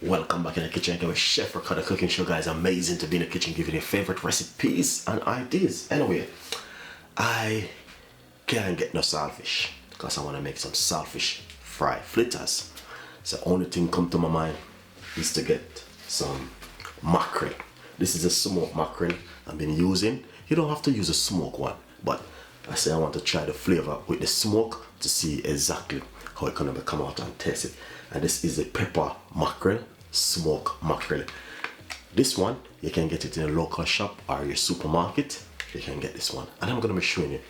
Welcome back in the kitchen again with Chef Ricardo cooking show, guys. Amazing to be in the kitchen giving you favorite recipes and ideas. Anyway, I can't get no saltfish because I want to make some saltfish fry fritters. So only thing come to my mind is to get some mackerel. This is a smoked mackerel I've been using. You don't have to use a smoked one, but I say I want to try the flavor with the smoke to see exactly how it's gonna come out and taste it. And this is a pepper mackerel, smoked mackerel. This one you can get it in a local shop or your supermarket. You can get this one, and I'm gonna be showing you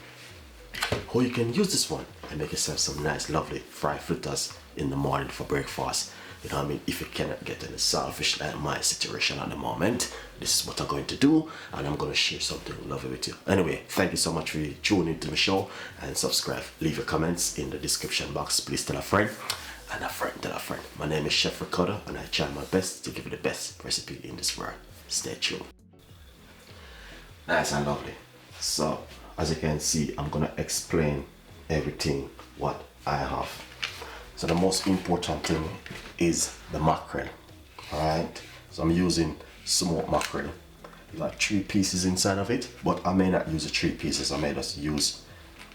how you can use this one and make yourself some nice lovely fried fritters in the morning for breakfast. You know what I mean? If you cannot get any saltfish like my situation at the moment, this is what I'm going to do, and I'm going to share something lovely with you. Anyway, thank you so much for tuning into the show, and subscribe. Leave your comments in the description box. Please tell a friend, and a friend tell a friend. My name is Chef Ricardo, and I try my best to give you the best recipe in this world. Stay tuned. Nice and lovely. So, as you can see, I'm going to explain everything what I have. So the most important thing is the mackerel. Alright, so I'm using smoked mackerel. You got 3 pieces inside of it, but I may not use the 3 pieces. I may just use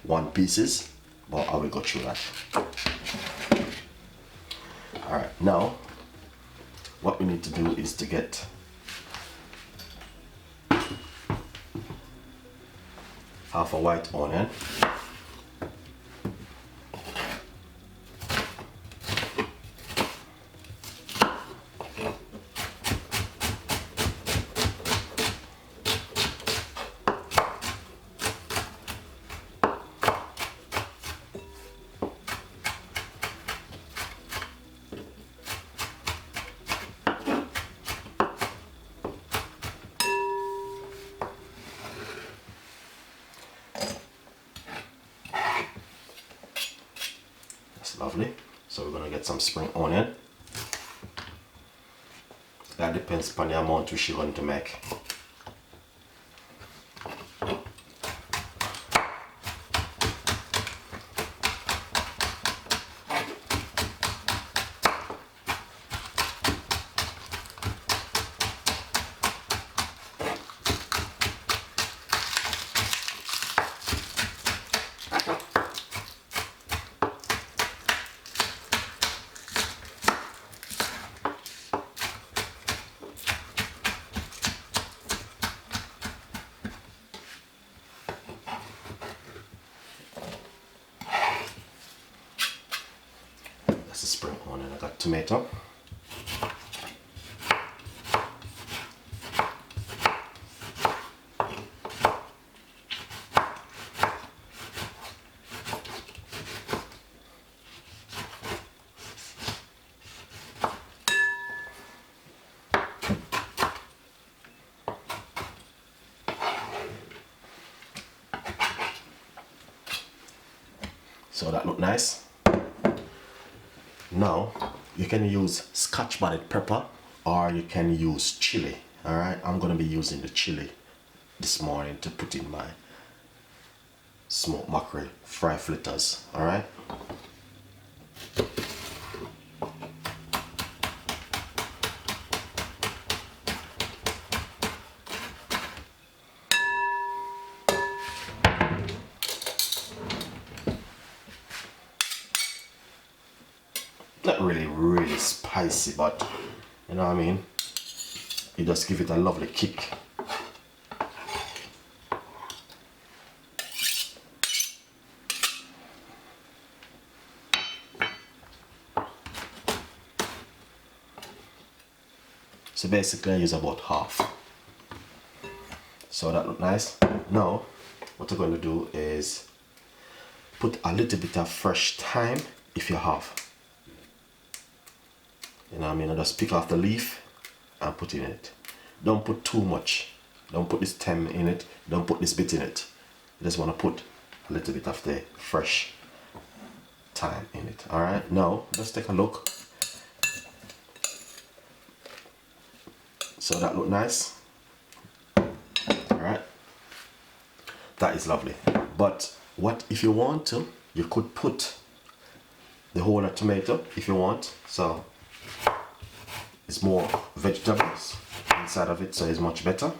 1 pieces, but I will go through that. Alright, now what we need to do is to get half a white onion, lovely. So we're gonna get some spring onion. That depends upon the amount which you're going to make. That's the spring onion. I got tomato. So that look nice. Now you can use scotch bonnet pepper or you can use chili. Alright, I'm gonna be using the chili this morning to put in my smoked mackerel fry fritters. Alright. Not really spicy, but you know what I mean, it just give it a lovely kick. So basically I use about half. So that look nice. Now what I'm going to do is put a little bit of fresh thyme if you have. You know what I mean? I just pick off the leaf and put in it. Don't put too much. Don't put this thyme in it. Don't put this bit in it. You just want to put a little bit of the fresh thyme in it. Alright, now let's take a look. So that look nice. Alright. That is lovely. But what if you want to, you could put the whole tomato if you want. So it's more vegetables inside of it, so it's much better.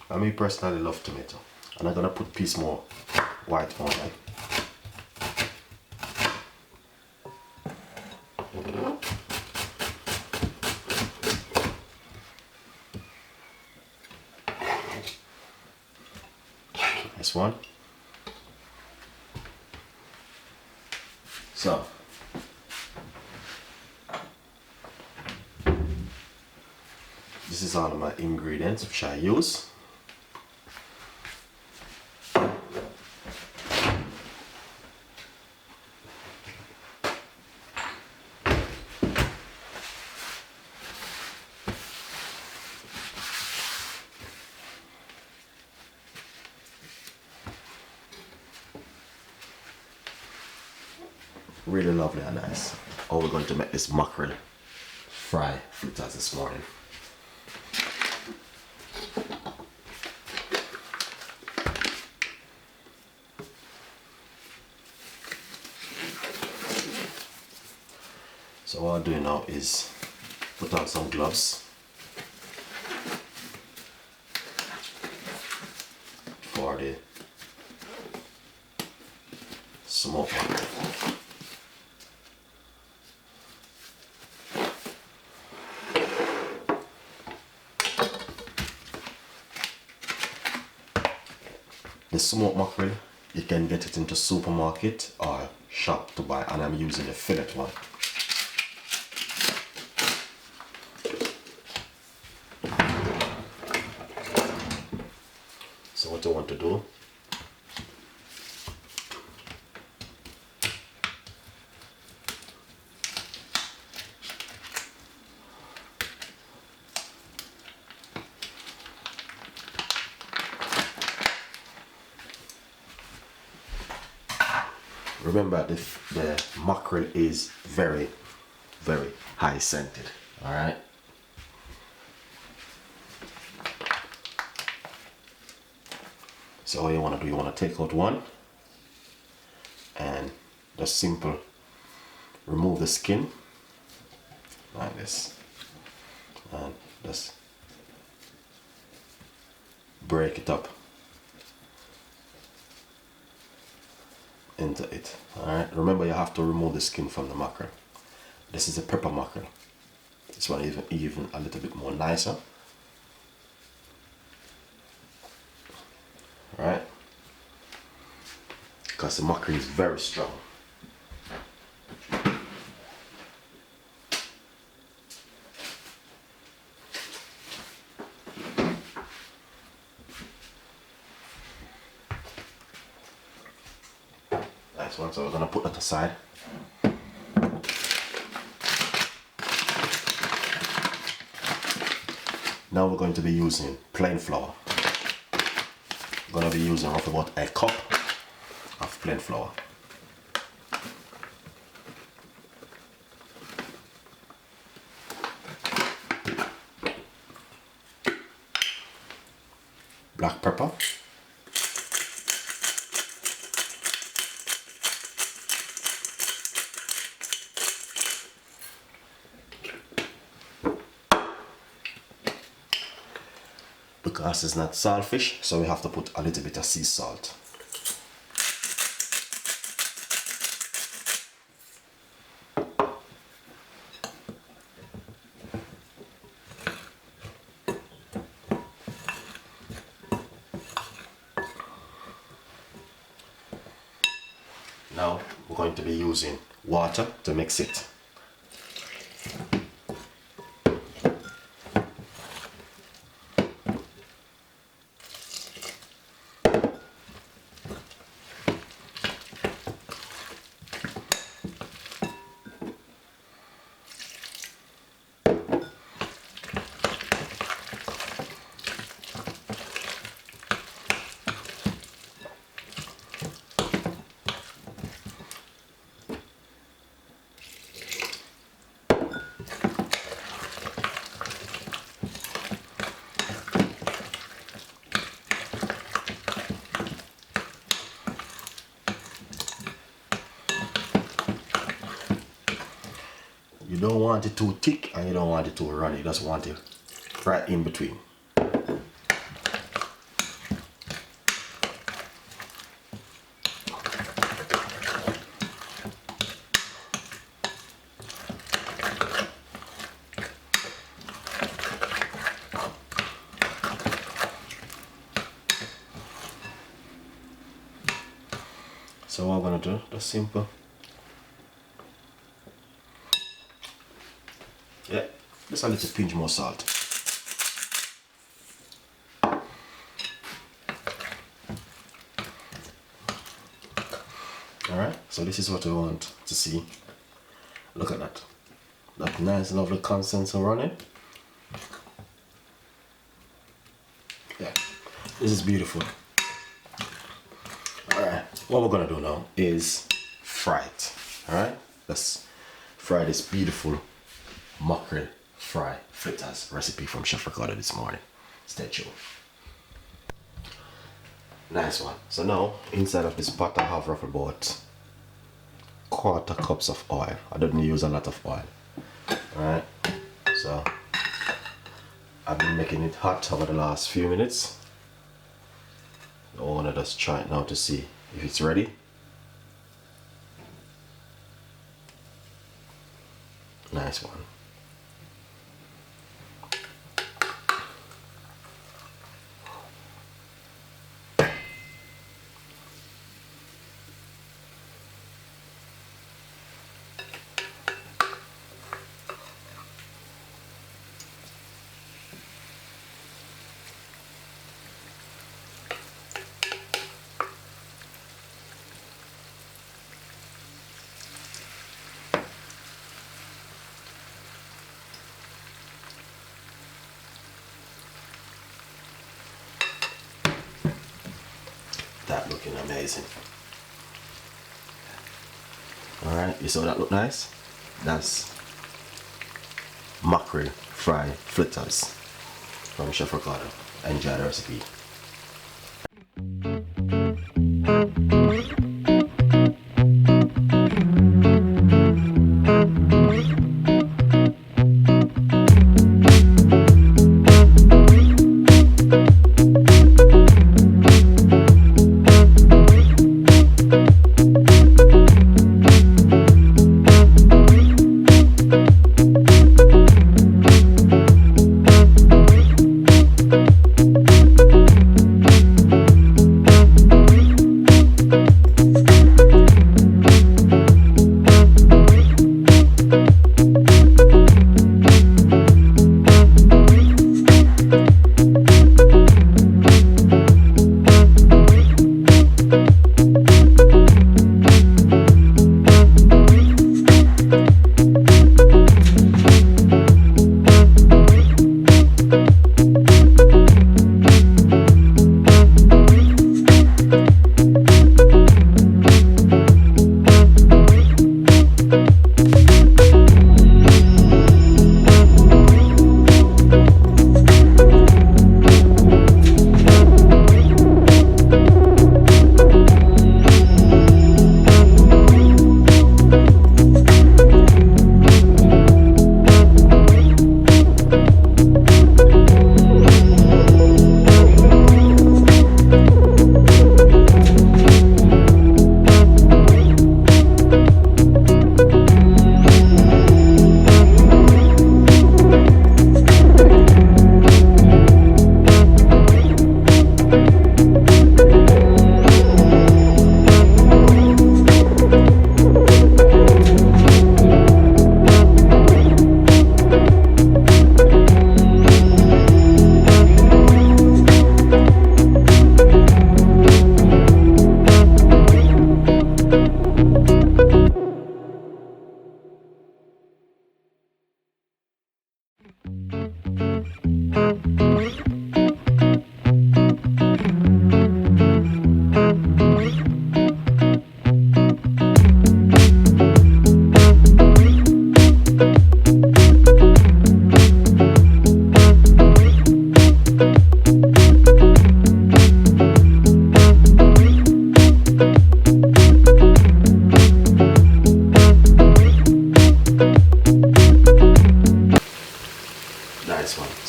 I me personally love tomato, and I'm gonna put a piece more white on it. This one. So this is all of my ingredients which I use. Really lovely and nice. Oh, we're going to make this mackerel fry fritters this morning. So what I'll do now is put on some gloves for the smoke. The smoked mackerel, you can get it into supermarket or shop to buy, and I'm using the fillet one. So what I want to do, remember the mackerel is very high scented. All right. So what you want to do, you want to take out one and just simple remove the skin like this and just break it up into it. Alright, remember you have to remove the skin from the mackerel. This is a pepper mackerel. This one even a little bit more nicer. Alright, because the mackerel is very strong. Nice one, so we're gonna put that aside. Now we're going to be using plain flour. I'm going to be using roughly about a cup of plain flour. Black pepper. Because it's not saltfish, so we have to put a little bit of sea salt. Now we're going to be using water to mix it. You don't want it too thick and you don't want it too runny. You just want it right in between. So what I'm gonna do, that's simple. Yeah, just a little pinch more salt. Alright, so this is what we want to see. Look at that. That nice lovely consistency running. Yeah, this is beautiful. Alright, what we're gonna do now is fry it. Alright, let's fry this beautiful mackerel fry fritters recipe from Chef Ricardo this morning. Stay tuned. Nice one. So now inside of this pot I have roughly about quarter cups of oil. I don't use a lot of oil. Alright, so I've been making it hot over the last few minutes. I want to just try it now to see if it's ready. Nice one. That looking amazing. Alright, you saw that look nice? That's mackerel fry fritters from Chef Ricardo. Enjoy the recipe.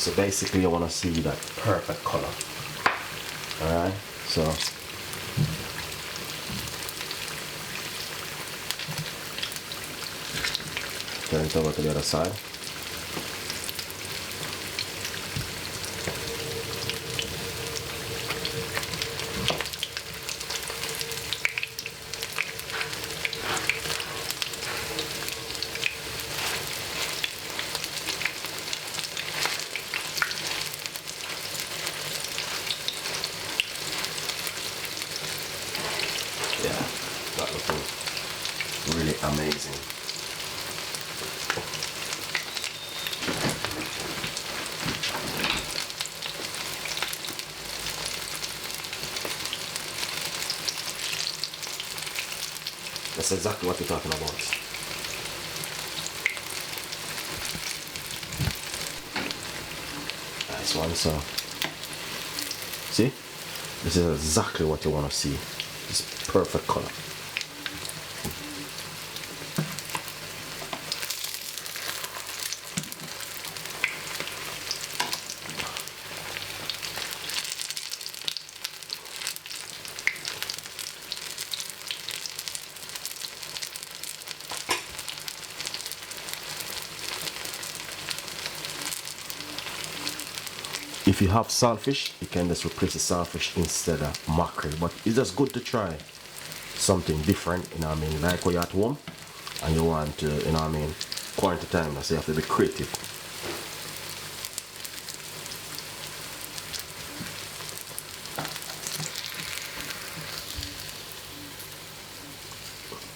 So basically you want to see that perfect color. Alright, so turn it over to the other side. Yeah, that looking really amazing. That's exactly what we're talking about. Nice one, so see? This is exactly what you want to see. This perfect color. If you have saltfish, you can just replace the saltfish instead of mackerel. But it's just good to try something different, you know what I mean? Like when you're at home and you want to, you know what I mean, quarantine time, so you have to be creative.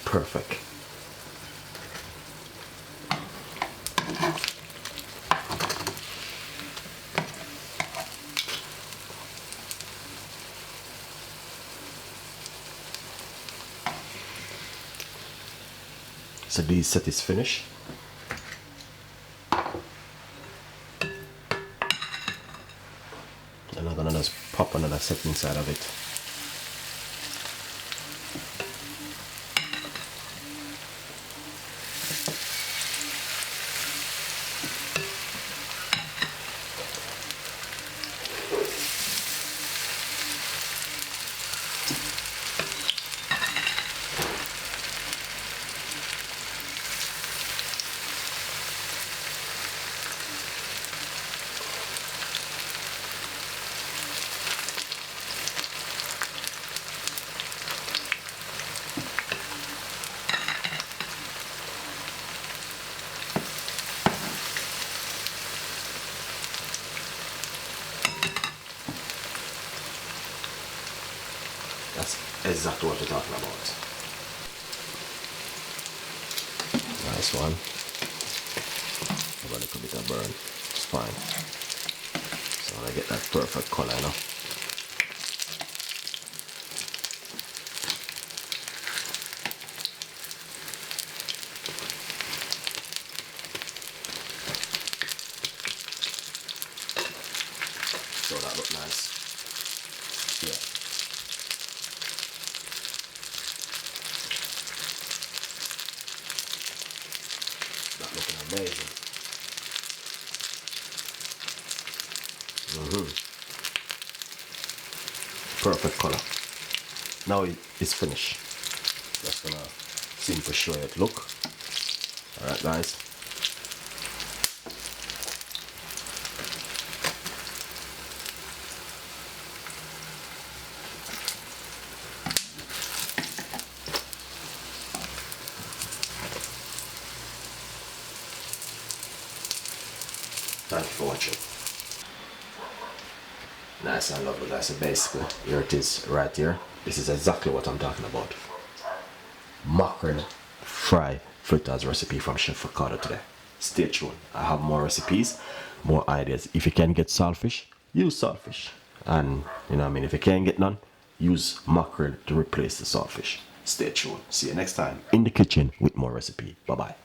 Perfect. So this set is finished. And I'm gonna just pop another set inside of it. That's exactly what we're talking about. Nice one. Have a little bit of burn. It's fine. So I get that perfect color now. So that look nice. Yeah. That looking amazing. Perfect color. Now it's finished. Just gonna simply show it. Look. Alright guys. Thank you for watching. Nice and lovely guys. So basically, here it is right here. This is exactly what I'm talking about. Mackerel fry fritters recipe from Chef Ricardo today. Stay tuned. I have more recipes, more ideas. If you can get saltfish, use saltfish. And you know what I mean, if you can't get none, use mackerel to replace the saltfish. Stay tuned. See you next time in the kitchen with more recipe. Bye bye.